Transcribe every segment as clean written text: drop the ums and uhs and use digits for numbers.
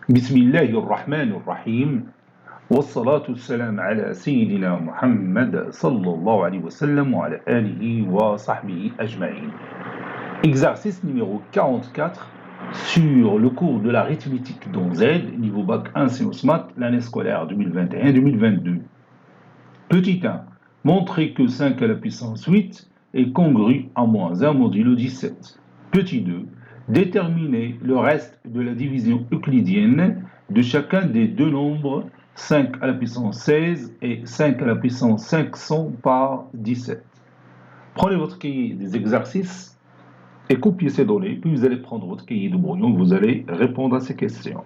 بسم الله الرحمن الرحيم والصلاة والسلام على سيدنا محمد صلى الله عليه وسلم وعلى آله وصحبه أجمعين. Exercice numéro 44 sur le cours de l'arithmétique dans Z, niveau bac 1 sciences maths, l'année scolaire 2021-2022. Petit 1. Montrez que 5 à la puissance 8 est congru à moins 1 modulo 17. Petit 2. Déterminez le reste de la division euclidienne de chacun des deux nombres 5 à la puissance 16 et 5 à la puissance 500 par 17. Prenez votre cahier des exercices et copiez ces données, puis vous allez prendre votre cahier de brouillon, vous allez répondre à ces questions.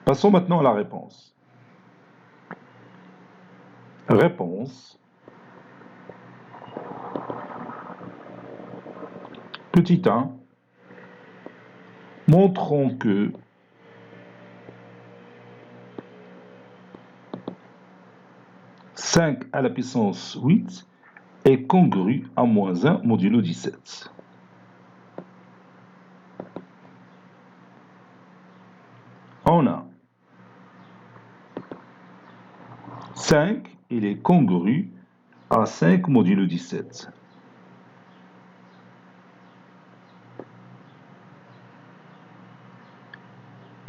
Passons maintenant à la réponse. Réponse. Petit 1. Montrons que cinq à la puissance 8 est congru à moins 1 modulo 17. On a 5, il est congru à 5 modulo 17.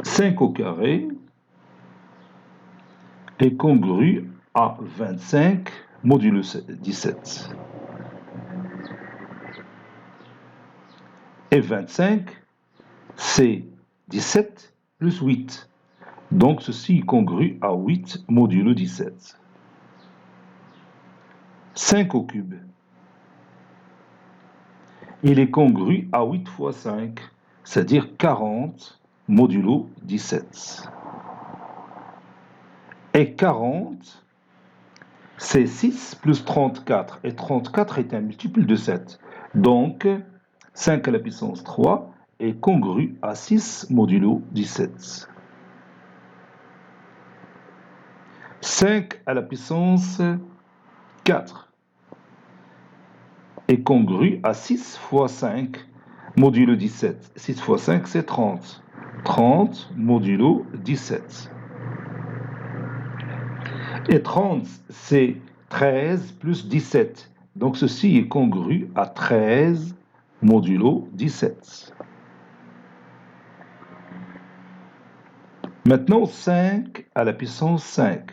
Cinq au carré est congru à 25 modulo 17. Et 25, c'est 17 plus 8. Donc, ceci est congru à 8 modulo 17. 5 au cube. Il est congru à 8 fois 5, c'est-à-dire 40 modulo 17. Et 40, c'est 6 plus 34. Et 34 est un multiple de 7. Donc, 5 à la puissance 3 est congru à 6 modulo 17. 5 à la puissance 4 est congru à 6 fois 5 modulo 17. 6 fois 5, c'est 30. 30 modulo 17. Et 30, c'est 13 plus 17. Donc, ceci est congru à 13 modulo 17. Maintenant, 5 à la puissance 5.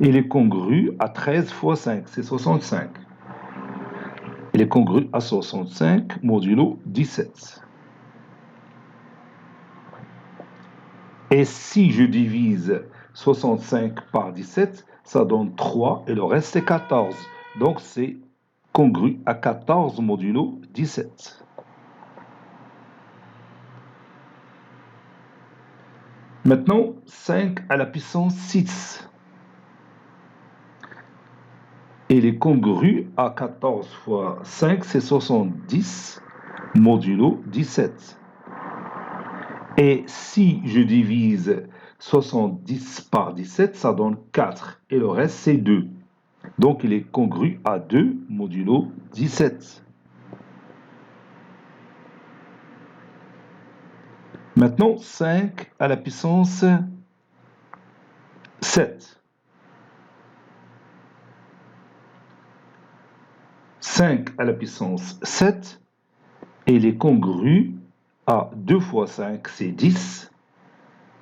Il est congru à 13 fois 5, c'est 65. Il est congru à 65 modulo 17. Et si je divise 65 par 17, ça donne 3 et le reste c'est 14. Donc c'est congru à 14 modulo 17. Maintenant, 5 à la puissance 6. Il est congru à 14 fois 5, c'est 70 modulo 17. Et si je divise 70 par 17, ça donne 4. Et le reste, c'est 2. Donc, il est congru à 2 modulo 17. Maintenant, 5 à la puissance 7. 5 à la puissance 7, et il est congru à 2 fois 5, c'est 10.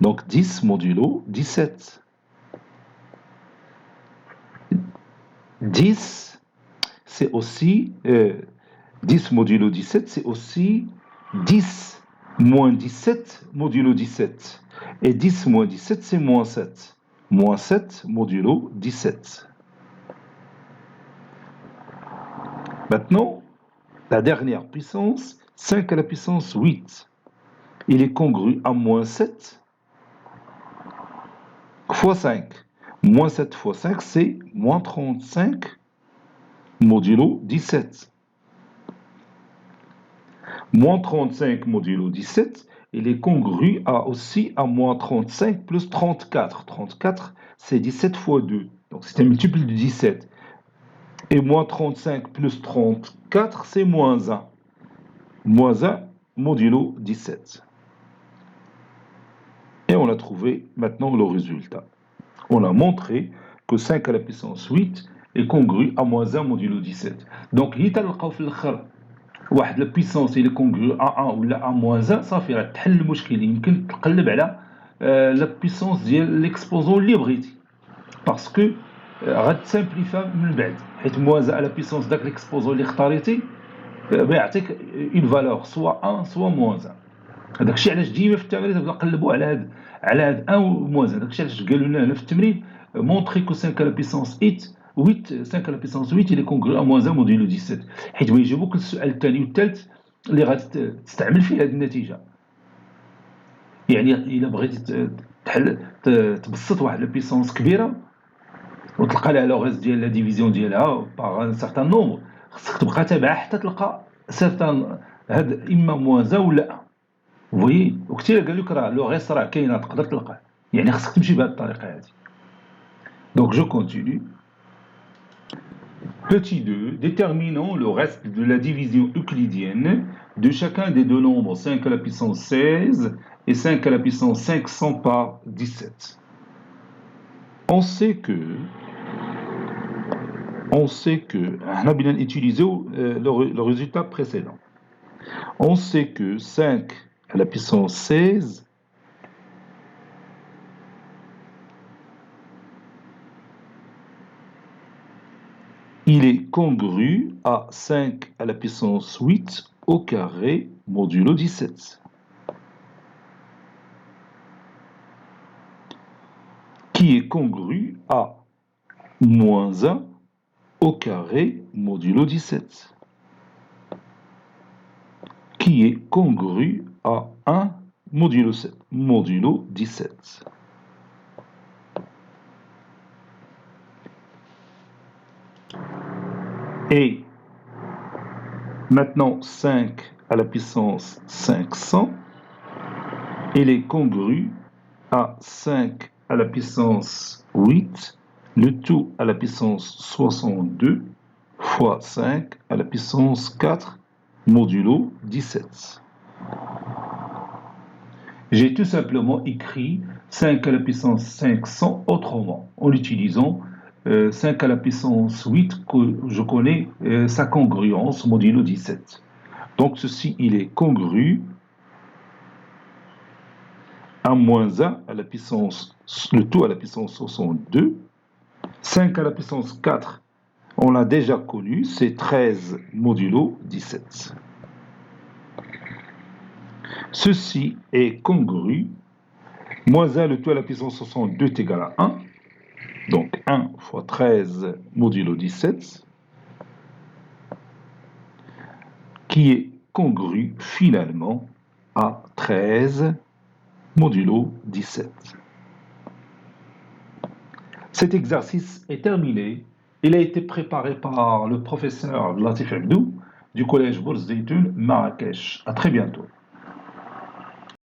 Donc 10 modulo 17. 10, c'est aussi 10 modulo 17, c'est aussi 10 moins 17 modulo 17. Et 10 moins 17, c'est moins 7. Moins 7 modulo 17. Maintenant, la dernière puissance, 5 à la puissance 8. Il est congru à moins 7 fois 5. Moins 7 fois 5, c'est moins 35 modulo 17. Moins 35 modulo 17, il est congru aussi à moins 35 plus 34. 34, c'est 17 fois 2. Donc c'est un multiple de 17. Et moins 35 plus 34, c'est moins 1. Moins 1 modulo 17. on a trouvé maintenant le résultat. On a montré que 5 à la puissance 8 est congru à moins 1 modulo 17. Donc, il y a la puissance est congrue à 1 ou à moins 1, ça fait تحل المشكل. يمكن تقلب على la puissance ديال l'exposant اللي بغيتي. Parce que غتسامبليفا من بعد حيت moins 1 à la puissance داك l'exposant اللي اختاريتي بيعطيك une valeur soit 1 soit moins 1. هذاك الشيء علاش ديما في التمرين تبدا نقلبوا على هاد 1 و moins 1. داك الشيء علاش قالوا لنا هنا في التمرين montrer que 5 à la puissance 5 à la puissance 8 il est congru à moins 1 modulo 17 حيت بيجيبوك السؤال الثاني والثالث اللي غادي تستعمل فيه هذه النتيجه. يعني الا بغيتي تبسط واحد لا بيسونس كبيره وتلقى لها لوغيز ديال لا ديفيزيون ديالها باغ ان سارتان نومبر، خصك تبقى تابعها حتى تلقى سارتان هاد اما موازا ولا 1. فوي وكثير قال لك راه لوغيز راه كاينه تقدر تلقاه، يعني خصك تمشي بهذه الطريقه هذه. دونك جو كونتينيو. Petit 2, déterminons le reste de la division euclidienne de chacun des deux nombres 5 à la puissance 16 et 5 à la puissance 500 par 17. On sait que on a bien utilisé le résultat précédent. On sait que 5 à la puissance 16 il est congru à 5 à la puissance 8 au carré modulo 17. Qui est congru à moins 1 au carré modulo 17. Qui est congru à 1 modulo 17. Et maintenant 5 à la puissance 500, il est congru à 5 à la puissance 8, le tout à la puissance 62 fois 5 à la puissance 4 modulo 17. J'ai tout simplement écrit 5 à la puissance 500 autrement, en utilisant 5 à la puissance 8 que je connais sa congruence modulo 17. Donc ceci, il est congru à moins 1 à la puissance, le tout à la puissance 62. 5 à la puissance 4, on l'a déjà connu, c'est 13 modulo 17. Ceci est congru. Moins 1, le tout à la puissance 62 est égal à 1. Donc 1 fois 13 modulo 17, qui est congru finalement à 13 modulo 17. Cet exercice est terminé. Il a été préparé par le professeur Latif Abdou du collège Bourz Zeytoun, Marrakech. À très bientôt.